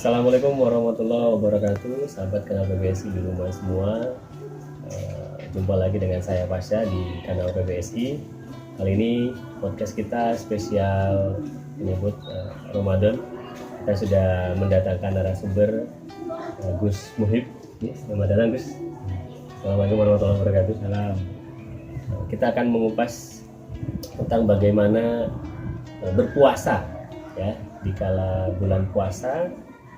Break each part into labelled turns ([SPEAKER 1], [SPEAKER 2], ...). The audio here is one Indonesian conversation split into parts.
[SPEAKER 1] Assalamualaikum warahmatullahi wabarakatuh, sahabat kanal PBSI di rumah semua. Jumpa lagi dengan saya Pasha di kanal PBSI. Kali ini podcast kita spesial menyebut Ramadan. Kita sudah mendatangkan narasumber Gus Muhib. Selamat datang Gus. Assalamualaikum warahmatullahi wabarakatuh.
[SPEAKER 2] Salam.
[SPEAKER 1] Kita akan mengupas tentang bagaimana berpuasa ya di kala bulan puasa,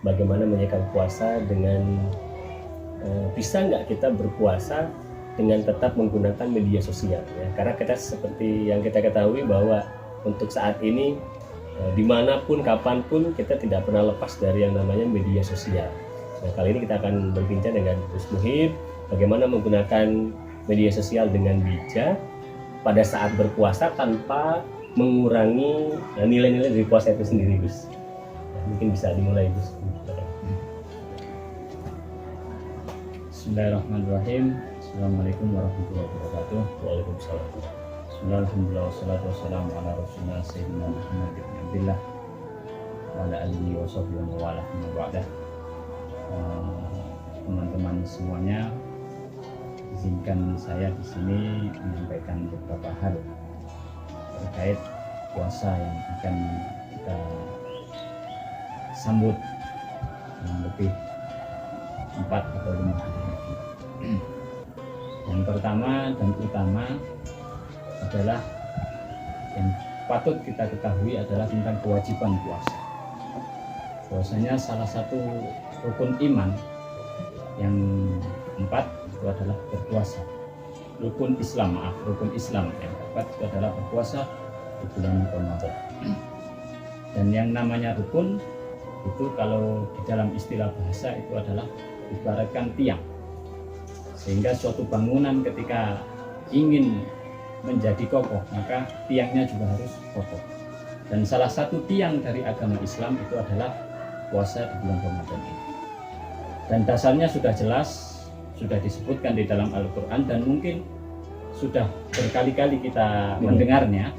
[SPEAKER 1] bagaimana menyikapi puasa dengan bisa nggak kita berpuasa dengan tetap menggunakan media sosial ya, karena kita seperti yang kita ketahui bahwa untuk saat ini dimanapun kapanpun kita tidak pernah lepas dari yang namanya media sosial. Nah, kali ini kita akan berbincang dengan Gus Muhib bagaimana menggunakan media sosial dengan bijak pada saat berpuasa tanpa mengurangi nilai-nilai dari puasa itu sendiri, Gus. Mungkin bisa dimulai, Gus.
[SPEAKER 2] Bismillahirrahmanirrahim. Assalamualaikum warahmatullahi wabarakatuh.
[SPEAKER 1] Waalaikumsalam.
[SPEAKER 2] Bismillah, alhamdulillah, wassalatu wassalamu ala rasulullah sayyidina Muhammad ibn Abdillah wa ala alihi wa sahbihi wa wala ba'dah. Teman-teman semuanya, izinkan saya di sini menyampaikan beberapa hal terkait puasa yang akan kita sambut yang lebih 4 atau 5 hari lagi. Yang pertama dan utama adalah yang patut kita ketahui adalah tentang kewajiban puasa. Puasanya salah satu rukun iman yang 4 itu adalah berpuasa. Rukun Islam yang keempat itu adalah berpuasa di bulan Ramadan. Dan yang namanya rukun itu kalau di dalam istilah bahasa itu adalah ibaratkan tiang, sehingga suatu bangunan ketika ingin menjadi kokoh maka tiangnya juga harus kokoh. Dan salah satu tiang dari agama Islam itu adalah puasa di bulan Ramadan ini. Dan dasarnya sudah jelas, sudah disebutkan di dalam Al-Quran dan mungkin sudah berkali-kali kita mendengarnya,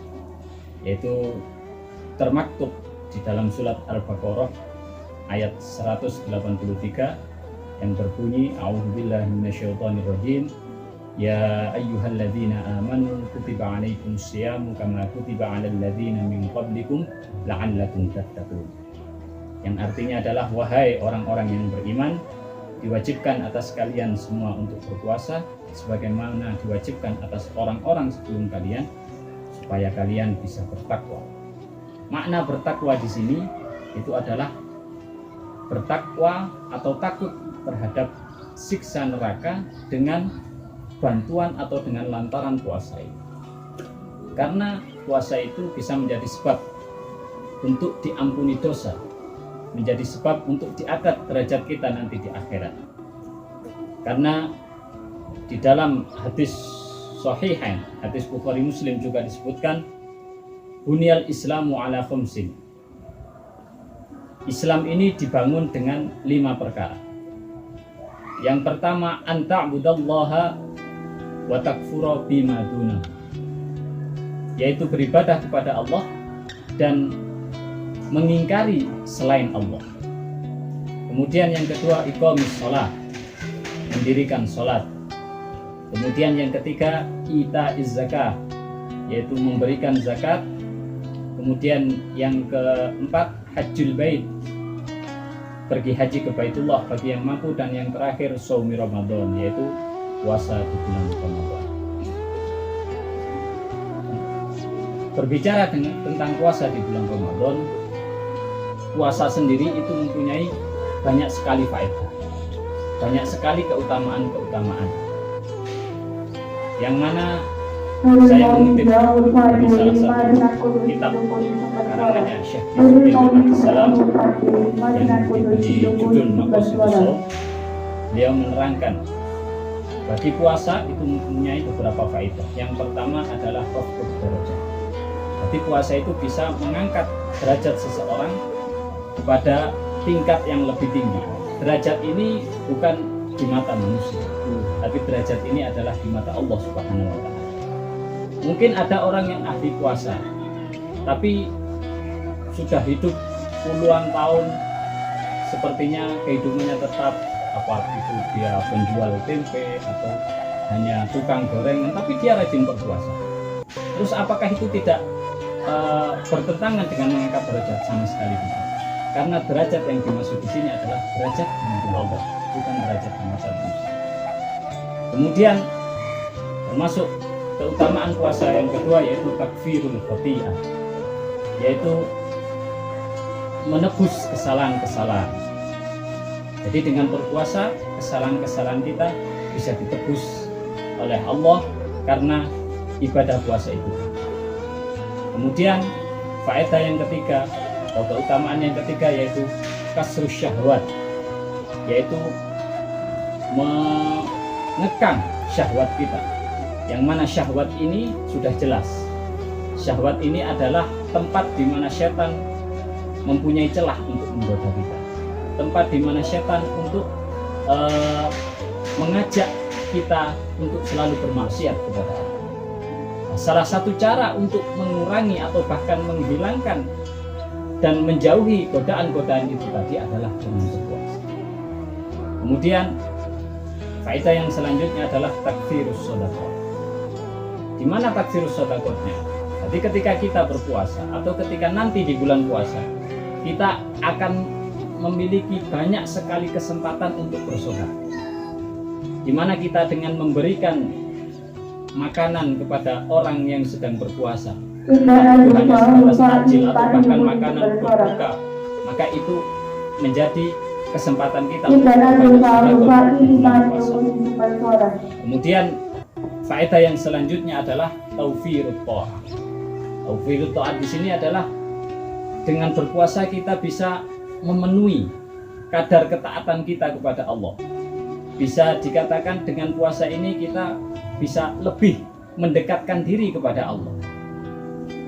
[SPEAKER 2] yaitu termaktub di dalam surat Al-Baqarah ayat 183 yang berbunyi a'udzubillahi minasyaitonirrajim ya ayyuhalladzina amanu kutiba alaikumusyamu kama kutiba alal ladzina min qablikum la'allakum tattaqun, yang artinya adalah wahai orang-orang yang beriman, diwajibkan atas kalian semua untuk berpuasa sebagaimana diwajibkan atas orang-orang sebelum kalian supaya kalian bisa bertakwa. Makna bertakwa di sini itu adalah bertakwa atau takut terhadap siksa neraka dengan bantuan atau dengan lantaran puasa itu. Karena puasa itu bisa menjadi sebab untuk diampuni dosa, menjadi sebab untuk diangkat derajat kita nanti di akhirat. Karena di dalam hadis Sahihain, hadis Bukhari Muslim juga disebutkan bunyal Islamu ala khamsin. Islam ini dibangun dengan 5 perkara. Yang pertama, anta'budallaha wa takfura bima dunahu, yaitu beribadah kepada Allah dan mengingkari selain Allah. Kemudian yang kedua, iqamis shalah, mendirikan salat. Kemudian yang ketiga, ita'iz zakah, yaitu memberikan zakat. Kemudian yang keempat, hajjul bait, pergi haji ke Baitullah bagi yang mampu. Dan yang terakhir, shaumi Ramadan, yaitu puasa di bulan Ramadan. Berbicara tentang puasa di bulan Ramadan, puasa sendiri itu mempunyai banyak sekali faedah, banyak sekali keutamaan-keutamaan, yang mana saya mengutip dari salah satu kitab karangannya Syekh Yusuf Salam yang diberi judul Maqasidus Shaum. Beliau menerangkan bagi puasa itu mempunyai beberapa faedah. Yang pertama adalah raf'ud darajat. Jadi puasa itu bisa mengangkat derajat seseorang kepada tingkat yang lebih tinggi. Derajat ini bukan di mata manusia, tapi derajat ini adalah di mata Allah Subhanahu wa Ta'ala. Mungkin ada orang yang ahli puasa, tapi sudah hidup puluhan tahun, sepertinya kehidupannya tetap apa itu dia penjual tempe atau hanya tukang gorengan, tapi dia rajin berpuasa. Terus apakah itu tidak bertentangan dengan mengangkat derajat? Sama sekali tidak. Karena derajat yang dimaksud di sini adalah derajat yang Allah, bukan derajat manusia. Kemudian termasuk keutamaan puasa yang kedua yaitu takfirul khoti'ah, yaitu menebus kesalahan-kesalahan. Jadi dengan berpuasa kesalahan-kesalahan kita bisa ditebus oleh Allah karena ibadah puasa itu. Kemudian faedah yang ketiga atau keutamaan yang ketiga yaitu kasrus syahwat, yaitu mengekang syahwat kita. Yang mana syahwat ini sudah jelas. Syahwat ini adalah tempat di mana setan mempunyai celah untuk menggoda kita. Tempat di mana setan untuk mengajak kita untuk selalu bermaksiat kepada Allah. Salah satu cara untuk mengurangi atau bahkan menghilangkan dan menjauhi godaan-godaan itu tadi adalah dengan berpuasa. Kemudian faedah yang selanjutnya adalah takfirus shadaqah. Di mana takfirus shadaqahnya? Jadi ketika kita berpuasa atau ketika nanti di bulan puasa, kita akan memiliki banyak sekali kesempatan untuk bersedekah. Di mana kita dengan memberikan makanan kepada orang yang sedang berpuasa, itu hanya sebatas takjil atau bahkan makanan berbuka, maka itu menjadi kesempatan kita untuk bersedekah di bulan puasa. Kemudian faedah yang selanjutnya adalah taufirut ta'ah. Taufirut ta'ah di sini adalah dengan berpuasa kita bisa memenuhi kadar ketaatan kita kepada Allah. Bisa dikatakan dengan puasa ini kita bisa lebih mendekatkan diri kepada Allah.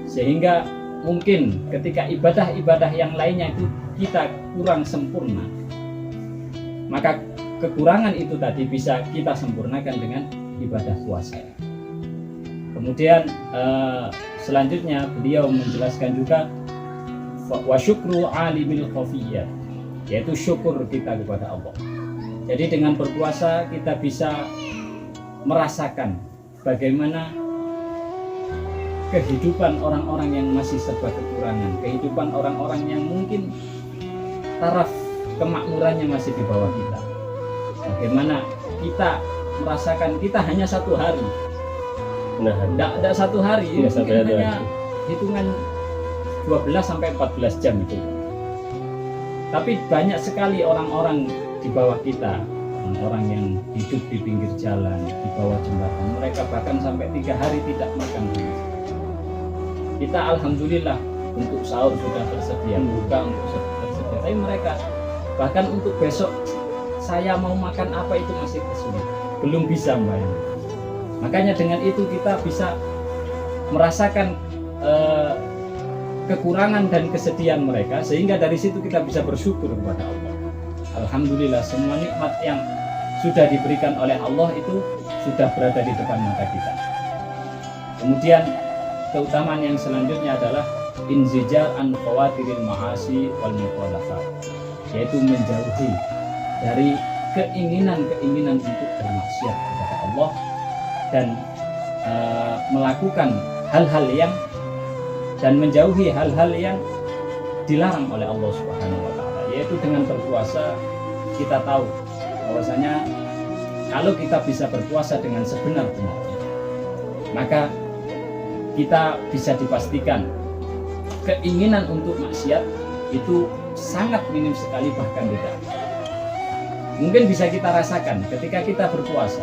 [SPEAKER 2] Sehingga mungkin ketika ibadah-ibadah yang lainnya itu kita kurang sempurna, maka kekurangan itu tadi bisa kita sempurnakan dengan ibadah puasa. Kemudian selanjutnya beliau menjelaskan juga wa syukru alimil khafiyat, yaitu syukur kita kepada Allah. Jadi dengan berpuasa kita bisa merasakan bagaimana kehidupan orang-orang yang masih serba kekurangan, kehidupan orang-orang yang mungkin taraf kemakmurannya masih di bawah kita. Bagaimana kita merasakan kita hanya satu hari, tidak satu hari,
[SPEAKER 1] ya,
[SPEAKER 2] mungkin hanya hitungan 12 sampai 14 jam itu. Tapi banyak sekali orang-orang di bawah kita, orang yang hidup di pinggir jalan, di bawah jembatan, mereka bahkan sampai 3 hari tidak makan. Kita alhamdulillah untuk sahur sudah tersedia, buka untuk tersedia, tapi mereka bahkan untuk besok saya mau makan apa itu masih kesulitan, belum bisa membayangkan. Makanya dengan itu kita bisa merasakan kekurangan dan kesedihan mereka, sehingga dari situ kita bisa bersyukur kepada Allah. Alhamdulillah semua nikmat yang sudah diberikan oleh Allah itu sudah berada di depan mata kita. Kemudian keutamaan yang selanjutnya adalah inzijar an khawatiril ma'asi wal mukhalafat, yaitu menjauhi dari keinginan-keinginan untuk bermaksiat kepada Allah dan melakukan hal-hal yang dan menjauhi hal-hal yang dilarang oleh Allah Subhanahu wa taala. Yaitu dengan berpuasa kita tahu bahwasanya kalau kita bisa berpuasa dengan sebenar-benarnya, maka kita bisa dipastikan keinginan untuk maksiat itu sangat minim sekali, bahkan tidak. Mungkin bisa kita rasakan ketika kita berpuasa,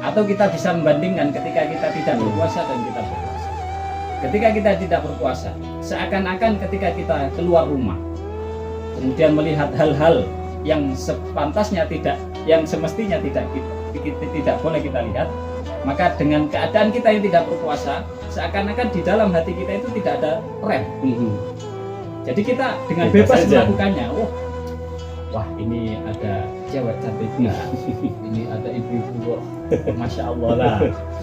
[SPEAKER 2] atau kita bisa membandingkan ketika kita tidak berpuasa dan kita berpuasa. Ketika kita tidak berpuasa, seakan-akan ketika kita keluar rumah kemudian melihat hal-hal yang sepantasnya tidak, yang semestinya tidak boleh kita lihat, maka dengan keadaan kita yang tidak berpuasa, seakan-akan di dalam hati kita itu tidak ada rem. Jadi kita dengan bebas melakukannya. Wah ini ada cewek cantik, ini ada ibu-ibu, masya Allah lah.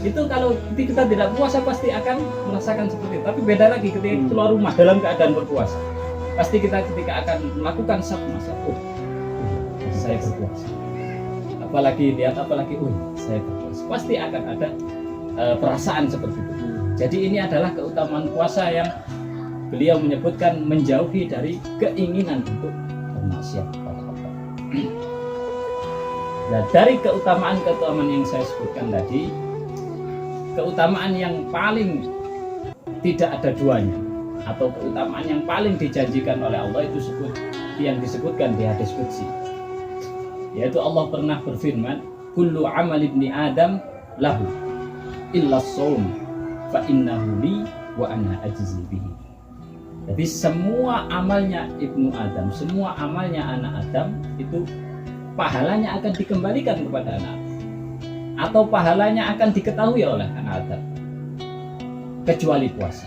[SPEAKER 2] Itu kalau kita tidak puasa pasti akan merasakan seperti itu. Tapi beda lagi ketika keluar rumah dalam keadaan berpuasa. pasti kita ketika akan melakukan satu masalah, saya berpuasa. Apalagi lihat, apalagi saya berpuasa. Pasti akan ada perasaan seperti itu. Jadi ini adalah keutamaan puasa yang beliau menyebutkan menjauhi dari keinginan untuk bermaksiat kepada Allah. Nah, dari keutamaan-keutamaan yang saya sebutkan tadi, keutamaan yang paling tidak ada duanya atau keutamaan yang paling dijanjikan oleh Allah itu yang disebutkan di hadis qudsi, yaitu Allah pernah berfirman, kullu amal ibni adam lahu illa shaum fa innahu li wa ana ajzi bihi. Jadi semua amalnya Ibnu Adam, semua amalnya anak Adam itu pahalanya akan dikembalikan kepada anak Adam, atau pahalanya akan diketahui oleh anak Adam, kecuali puasa.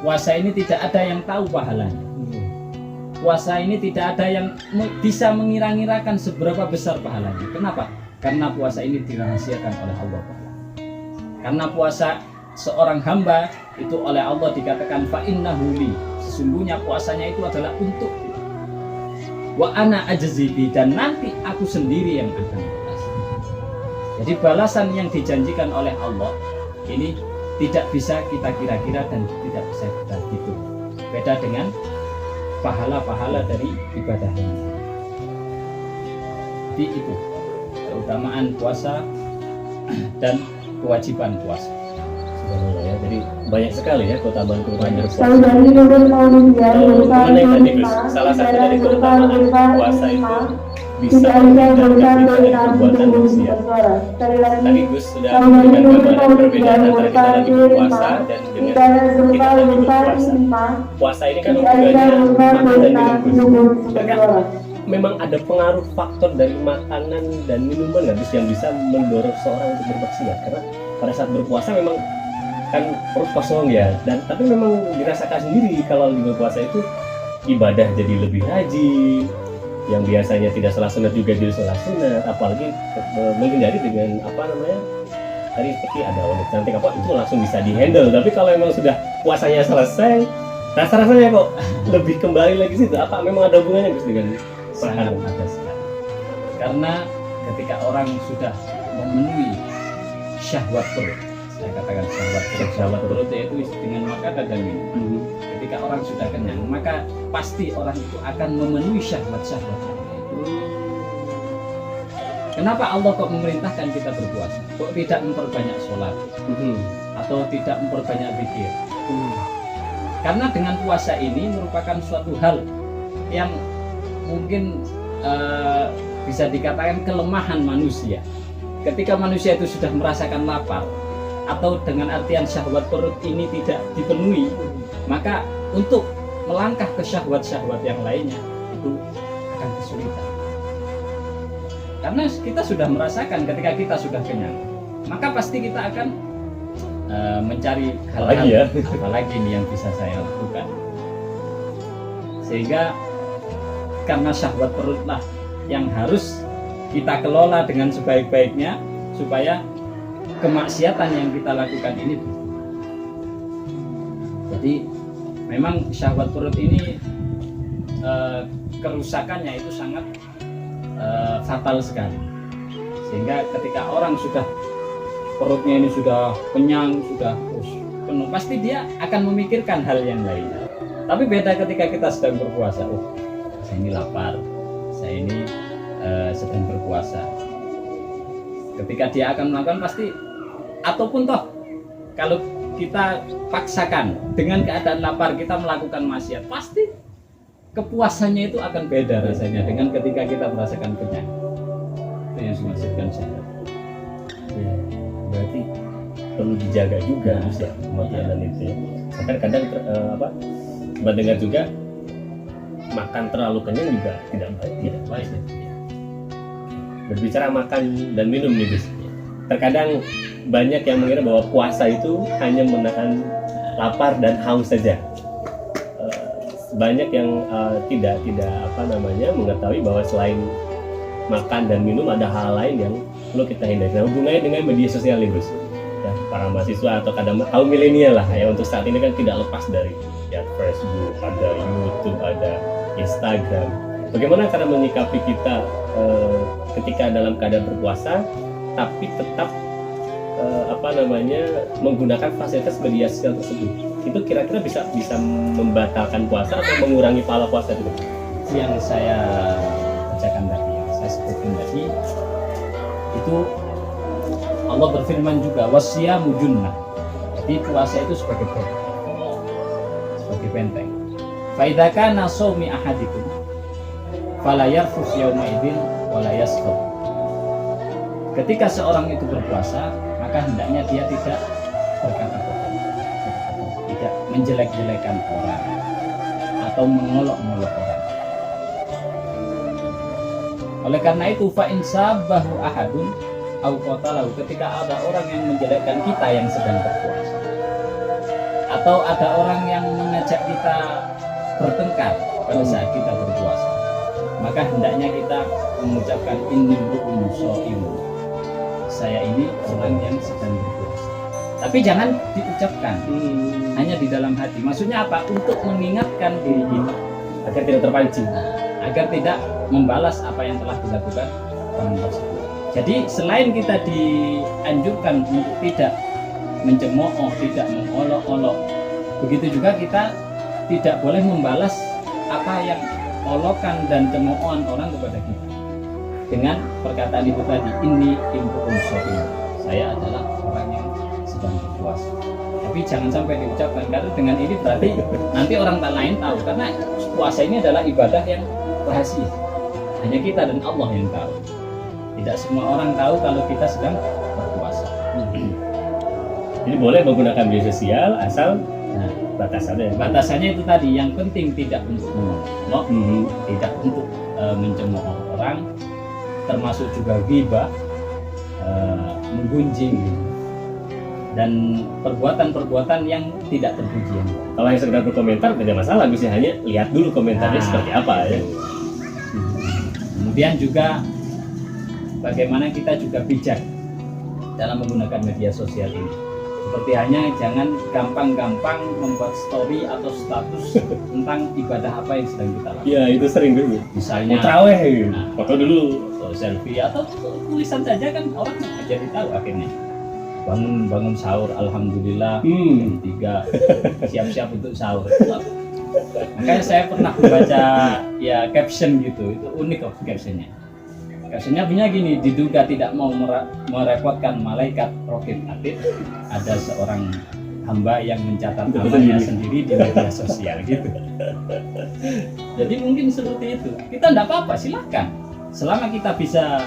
[SPEAKER 2] Puasa ini tidak ada yang tahu pahalanya. Puasa ini tidak ada yang bisa mengira-ngirakan seberapa besar pahalanya. Kenapa? Karena puasa ini dirahasiakan oleh Allah. Karena puasa seorang hamba itu oleh Allah dikatakan fa innahu li, sesungguhnya puasanya itu adalah untuk wa ana ajzi bi, dan nanti aku sendiri yang akan balas. Jadi balasan yang dijanjikan oleh Allah ini tidak bisa kita kira-kira dan tidak bisa kita hitung. Beda dengan pahala-pahala dari ibadah yang lain. Jadi itu keutamaan puasa dan kewajiban puasa.
[SPEAKER 1] Ya, jadi banyak sekali ya keutamaan-keutamaan berpuasa.
[SPEAKER 3] Mana
[SPEAKER 1] yang tadi Gus, salah satu dari keutamaan puasa itu bisa meningkatkan kita dari perbuatan maksiat. Tadi Gus sudah memberikan gambaran perbedaan antara kita lagi berpuasa dan dengan kita lagi berpuasa. Puasa ini kan hubungannya makan dan minum Gus. Maka memang ada pengaruh faktor dari makanan dan minuman nggak Gus yang bisa mendorong seorang untuk bermaksiat? Karena pada saat berpuasa memang kan perut kosong ya, dan tapi memang dirasakan sendiri kalau di berpuasa itu ibadah jadi lebih rajin, yang biasanya tidak salah sunat juga jadi salah sunat, apalagi menghindari dengan tadi seperti ada wanita cantik itu langsung bisa dihandle. Tapi kalau memang sudah puasanya selesai, rasa-rasanya kok lebih kembali lagi situ. Apa memang ada hubungannya Gus dengan
[SPEAKER 2] Sangat ada sekali. Karena ketika orang sudah memenuhi syahwat perut, saya katakan syahwat perut yaitu dengan makanan dan minum. Ketika orang sudah kenyang, maka pasti orang itu akan memenuhi syahwat-syahwatnya. Kenapa Allah kok memerintahkan kita berpuasa? Kok tidak memperbanyak sholat atau tidak memperbanyak zikir? Karena dengan puasa ini merupakan suatu hal yang mungkin bisa dikatakan kelemahan manusia. Ketika manusia itu sudah merasakan lapar, atau dengan artian syahwat perut ini tidak dipenuhi, maka untuk melangkah ke syahwat-syahwat yang lainnya itu akan kesulitan. Karena kita sudah merasakan ketika kita sudah kenyang, maka pasti kita akan mencari hal-hal apalagi ini yang bisa saya lakukan. Sehingga karena syahwat perutlah yang harus kita kelola dengan sebaik-baiknya supaya kemaksiatan yang kita lakukan ini. Jadi memang syahwat perut ini kerusakannya itu sangat fatal sekali. Sehingga ketika orang sudah perutnya ini sudah kenyang, sudah penuh, pasti dia akan memikirkan hal yang lain. Tapi beda ketika kita sedang berpuasa. Saya ini lapar, saya ini sedang berpuasa. Ketika dia akan melakukan pasti, ataupun toh kalau kita paksakan dengan keadaan lapar kita melakukan maksiat, pasti kepuasannya itu akan beda rasanya dengan ketika kita merasakan kenyang. Itu yang dimaksudkan syahwat.
[SPEAKER 1] Ya, berarti perlu dijaga juga ya makanan itu ya. Sampai kadang mendengar juga makan terlalu kenyang juga tidak baik ya. Berbicara makan dan minum nih Gus, terkadang banyak yang mengira bahwa puasa itu hanya menahan lapar dan haus saja. Banyak yang tidak mengetahui bahwa selain makan dan minum ada hal lain yang perlu kita hindari. Nah, hubungannya dengan media sosial nih Gus. ya, para mahasiswa atau kaum milenial lah ya, untuk saat ini kan tidak lepas dari ya Facebook, ada YouTube, ada Instagram. Bagaimana cara menyikapi kita ketika dalam keadaan berpuasa tapi tetap menggunakan fasilitas media sosial tersebut? Itu kira-kira bisa membatalkan puasa atau mengurangi pahala puasa itu?
[SPEAKER 2] Yang saya bacakan tadi, yang saya sebutkan tadi, itu Allah berfirman juga wasyamu junnah. Jadi puasa itu sebagai benteng. Fa idza kana shaumi ahadikum fala yarfus yauma idzin wala yaskhab. Ketika seorang itu berpuasa, maka hendaknya dia tidak berkata bohong, tidak menjelek-jelekan orang atau mengolok-olok orang. Oleh karena itu fa in sabahu ahadun au qatalahu, ketika ada orang yang menjelekkan kita yang sedang berpuasa, atau ada orang yang mengajak kita bertengkar pada saat kita berpuasa, maka hendaknya kita mengucapkan inni bu'un sha'imun, saya ini orang yang sedang berpuasa. Tapi jangan diucapkan, hanya di dalam hati. Maksudnya apa? Untuk mengingatkan diri kita
[SPEAKER 1] Agar tidak terpancing.
[SPEAKER 2] agar tidak membalas apa yang telah dilakukan orang tersebut. Jadi selain kita dianjurkan untuk tidak mencemooh, tidak mengolok-olok, begitu juga kita tidak boleh membalas apa yang olokan dan cemoohan orang kepada kita dengan perkataan itu tadi, ini impu'un sha'imun, saya adalah orang yang sedang berpuasa. Tapi jangan sampai diucapkan, karena dengan ini berarti nanti orang tak lain tahu, karena puasa ini adalah ibadah yang rahasia, hanya kita dan Allah yang tahu. Tidak semua orang tahu kalau kita sedang berpuasa.
[SPEAKER 1] Jadi boleh menggunakan media sosial asal batasannya.
[SPEAKER 2] Batasannya itu tadi, yang penting tidak untuk mengolok, tidak untuk mencemooh orang, termasuk juga ghibah, menggunjing, dan perbuatan-perbuatan yang tidak terpuji.
[SPEAKER 1] Kalau yang sekedar berkomentar tidak masalah, bisa hanya lihat dulu komentarnya seperti apa ya.
[SPEAKER 2] Kemudian juga bagaimana kita juga bijak dalam menggunakan media sosial ini. Seperti hanya jangan gampang-gampang membuat story atau status tentang ibadah apa yang sedang kita lakukan.
[SPEAKER 1] Ya itu sering dulu.
[SPEAKER 2] Misalnya
[SPEAKER 1] traweh, foto dulu,
[SPEAKER 2] selfie atau tulisan saja, kan orang jadi tahu akhirnya. Bangun sahur, alhamdulillah, jam 3 siap-siap untuk sahur. Makanya saya pernah membaca ya caption gitu, itu unik kok captionnya. Captionnya punya gini, diduga tidak mau merepotkan malaikat Raqib Atid, ada seorang hamba yang mencatat amalnya sendiri di media sosial gitu. Jadi mungkin seperti itu. Kita tidak apa-apa, silakan. Selama kita bisa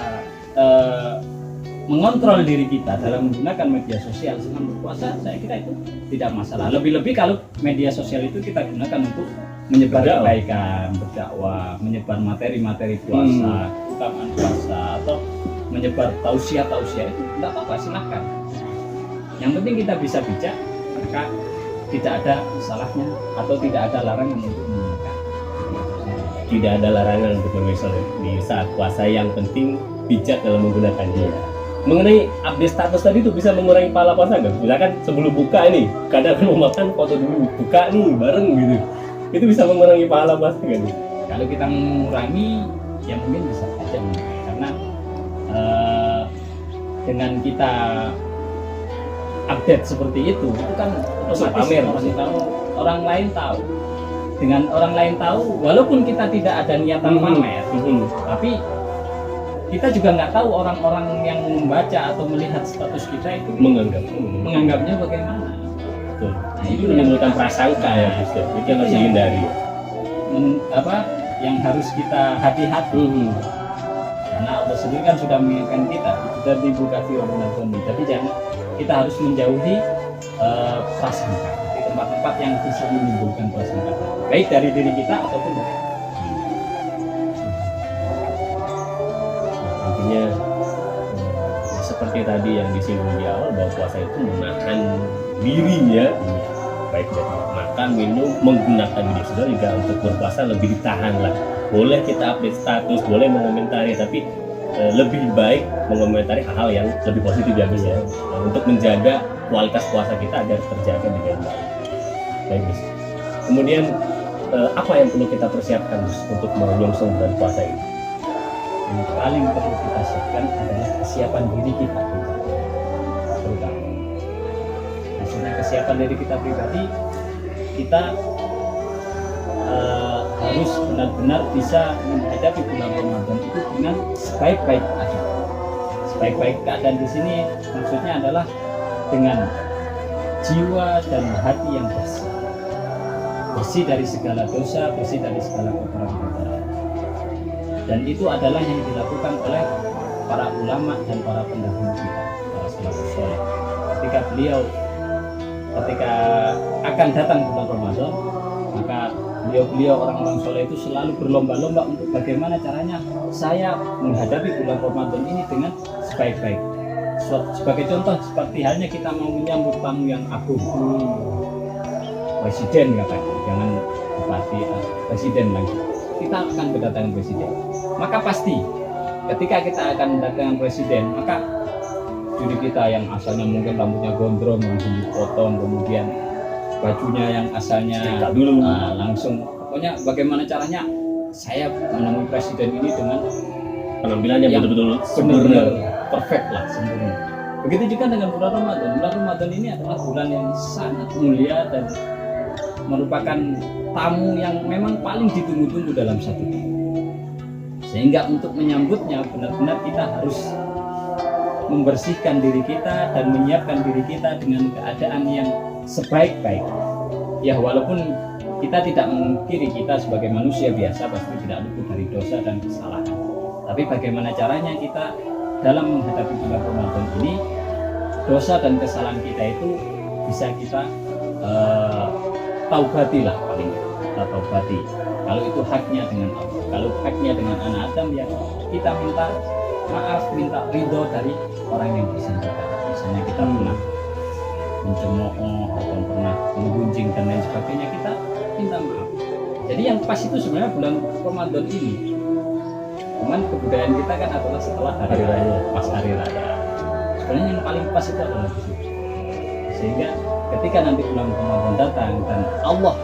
[SPEAKER 2] mengontrol diri kita dalam menggunakan media sosial selama berpuasa, saya kira itu tidak masalah. Lebih-lebih kalau media sosial itu kita gunakan untuk menyebar kebaikan, berdakwah, menyebar materi-materi puasa, keutamaan puasa, atau menyebar tausiah-tausiah, itu tidak apa-apa, silahkan. Yang penting kita bisa bijak, maka tidak ada salahnya atau tidak ada larangan untuk menggunakan.
[SPEAKER 1] Tidak ada larangan untuk media di saat puasa, yang penting bijak dalam menggunakannya. Mengenai update status tadi itu bisa mengurangi pahala puasa nggak? Misalkan sebelum buka ini, kadang mau makan foto dulu, buka nih bareng gitu. Itu bisa mengurangi pahala puasa nggak nih?
[SPEAKER 2] Kalau kita mengurangi, ya mungkin bisa saja, karena dengan kita update seperti itu kan otomatis orang lain tahu. Dengan orang lain tahu, walaupun kita tidak ada niatan pamer, tapi kita juga nggak tahu orang-orang yang membaca atau melihat status kita itu menganggapnya bagaimana.
[SPEAKER 1] Betul. Nah, itu menimbulkan prasangka ya, Ustaz. Itu yang harus dihindari.
[SPEAKER 2] Yang harus kita hati-hati. Karena Allah sendiri kan sudah mengingatkan kita, sudah dibuka firman, tapi jangan, kita harus menjauhi prasangka di tempat-tempat yang bisa menimbulkan prasangka, baik dari diri kita ataupun dari
[SPEAKER 1] intinya seperti tadi yang disinggung di awal, bahwa puasa itu menahan dirinya, baik dari makan, minum, menggunakan media sosial, juga untuk berpuasa lebih ditahan lah. Boleh kita update status, boleh mengomentari, tapi lebih baik mengomentari hal-hal yang lebih positif ya Gus ya, untuk menjaga kualitas puasa kita agar terjaga dengan baik. Baik Gus. Kemudian apa yang perlu kita persiapkan Gus untuk menyongsong bulan puasa ini?
[SPEAKER 2] Yang paling perlu kita siapkan adalah kesiapan diri kita terutama. Maksudnya kesiapan diri kita pribadi, kita harus benar-benar bisa menghadapi bulan Ramadan itu dengan sebaik-baik keadaan. Sebaik-baik keadaan di sini maksudnya adalah dengan jiwa dan hati yang bersih, bersih dari segala dosa, bersih dari segala kotoran-kotoran. Dan itu adalah yang dilakukan oleh para ulama dan para pendahulu kita, para salafus saleh. Ketika akan datang bulan Ramadan, maka beliau orang-orang soleh itu selalu berlomba-lomba untuk bagaimana caranya saya menghadapi bulan Ramadan ini dengan sebaik-baik. Sebagai contoh, seperti halnya kita mau menyambut tamu yang agung, presiden katanya, jangan bupati, presiden lagi. Kita akan kedatangan presiden. Maka pasti ketika kita akan mendatangkan presiden, maka diri kita yang asalnya mungkin rambutnya gondrong langsung dipotong, kemudian bajunya yang asalnya
[SPEAKER 1] dulu
[SPEAKER 2] langsung, pokoknya bagaimana caranya saya menemui presiden ini dengan
[SPEAKER 1] penampilannya
[SPEAKER 2] yang
[SPEAKER 1] betul-betul
[SPEAKER 2] sempurna, perfect lah, sempurna. Begitu juga dengan bulan Ramadan. Bulan Ramadan ini adalah bulan yang sangat mulia dan merupakan tamu yang memang paling ditunggu-tunggu dalam satu tahun. Sehingga untuk menyambutnya benar-benar kita harus membersihkan diri kita dan menyiapkan diri kita dengan keadaan yang sebaik-baik. Ya walaupun kita tidak mengkiri, kita sebagai manusia biasa pasti tidak luput dari dosa dan kesalahan. Tapi bagaimana caranya kita dalam menghadapi bulan Ramadan ini, dosa dan kesalahan kita itu bisa kita taubati lah, paling kita taubati. Kalau itu haknya dengan Allah, kalau haknya dengan anak Adam, ya kita minta maaf, minta ridho dari orang yang bersangkutan. Misalnya kita pernah mencemooh atau pernah menggunjing dan lain sebagainya, kita minta maaf. Jadi yang pas itu sebenarnya bulan Ramadan ini. Cuman kebudayaan kita kan adalah setelah hari raya, pas hari raya. Sebenarnya yang paling pas itu adalah di situ. Sehingga ketika nanti bulan Ramadan datang dan Allah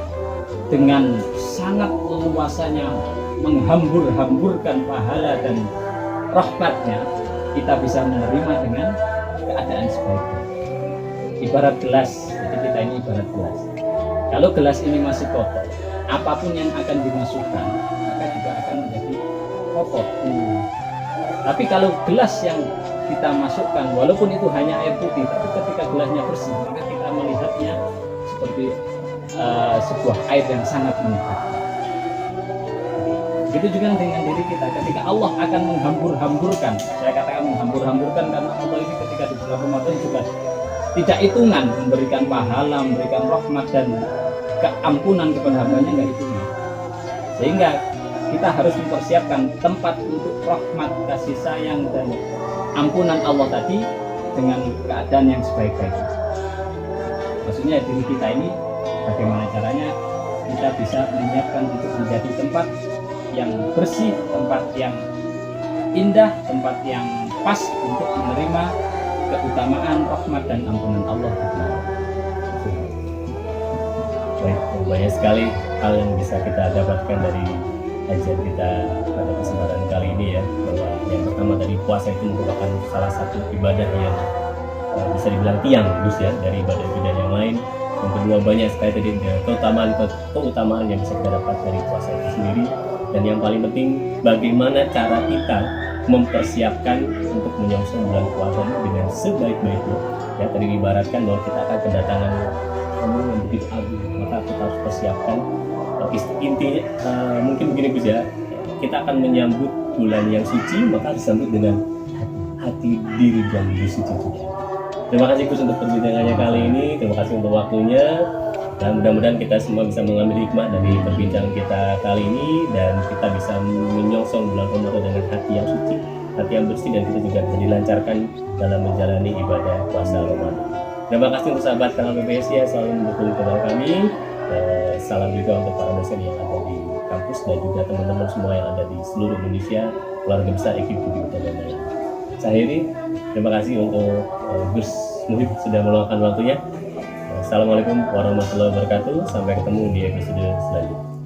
[SPEAKER 2] dengan sangat leluasanya menghambur-hamburkan pahala dan rahmatnya, kita bisa menerima dengan keadaan sebaiknya. Ibarat gelas, jadi kita ini ibarat gelas. Kalau gelas ini masih kotor, apapun yang akan dimasukkan maka juga akan menjadi kotor. Tapi kalau gelas yang kita masukkan, walaupun itu hanya air putih, tapi ketika gelasnya bersih, maka kita melihatnya seperti sebuah air yang sangat menyegarkan. Begitu juga dengan diri kita, ketika Allah akan menghambur-hamburkan, saya katakan menghambur-hamburkan karena Allah ini ketika di bulan Ramadan juga tidak hitungan memberikan pahala, memberikan rahmat dan keampunan kepada hambanya, nggak hitungan. Sehingga kita harus mempersiapkan tempat untuk rahmat, kasih sayang dan ampunan Allah tadi dengan keadaan yang sebaik-baiknya. Maksudnya diri kita ini bagaimana caranya kita bisa menyiapkan untuk menjadi tempat yang bersih, tempat yang indah, tempat yang pas untuk menerima keutamaan, rahmat dan ampunan Allah.
[SPEAKER 1] Baik, banyak sekali hal yang bisa kita dapatkan dari kajian kita pada kesempatan kali ini ya, bahwa yang pertama dari puasa itu merupakan salah satu ibadah yang bisa dibilang tiang Gus ya dari ibadah-ibadah yang lain. Yang kedua, banyak sekali tadi keutamaan yang bisa kita dapat dari puasa itu sendiri. Dan yang paling penting, bagaimana cara kita mempersiapkan untuk menyongsong bulan puasa ini dengan sebaik-baiknya. Ya, tadi diibaratkan bahwa kita akan kedatangan tamu yang begitu agung, maka kita harus persiapkan. Intinya mungkin begini Gus ya, kita akan menyambut bulan yang suci, maka disambut dengan hati diri yang suci juga. Terima kasih Gus untuk perbincangannya kali ini, terima kasih untuk waktunya, dan mudah-mudahan kita semua bisa mengambil hikmah dari perbincangan kita kali ini dan kita bisa menyongsong bulan Ramadan dengan hati yang suci, hati yang bersih, dan kita juga bisa dilancarkan dalam menjalani ibadah puasa Ramadan. Terima kasih untuk sahabat kanal PPSI yang selalu mendukung channel kami. Salam juga untuk para dosen yang ada di kampus dan juga teman-teman semua yang ada di seluruh Indonesia. keluarga besar ekip Budi Utama. Saya akhiri, terima kasih untuk Gus Muhib sudah meluangkan waktunya. Assalamualaikum warahmatullahi wabarakatuh. Sampai ketemu di episode selanjutnya.